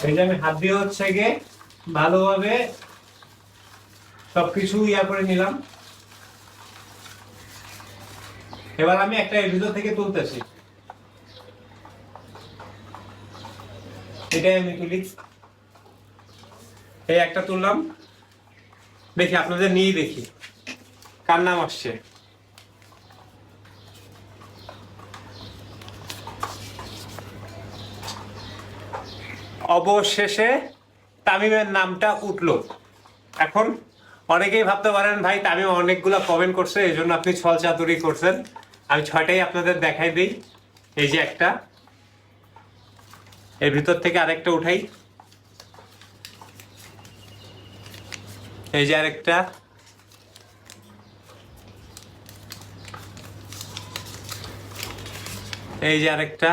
এই যে আমি হাত দিয়ে হচ্ছে গিয়ে ভালোভাবে সবকিছু ইয়া করে নিলাম। এবার আমি একটা এর ভিতর থেকে তুলতেছি, এটাই আমি তুলি। এই একটা তুললাম, দেখি আপনাদের নিয়ে দেখি কার নাম আসছে। অবশেষে তামিমের নামটা উঠলো। এখন অনেকেই ভাবতে পারেন ভাই তামিম অনেকগুলো কমেন্ট করছে এই জন্য আপনি ছল চাতুরি করছেন। আমি 6টাই আপনাদের দেখাই দিই। এই যে একটা, এর ভিতর থেকে আরেকটা উঠাই, এই যে আরেকটা, এই যে আরেকটা,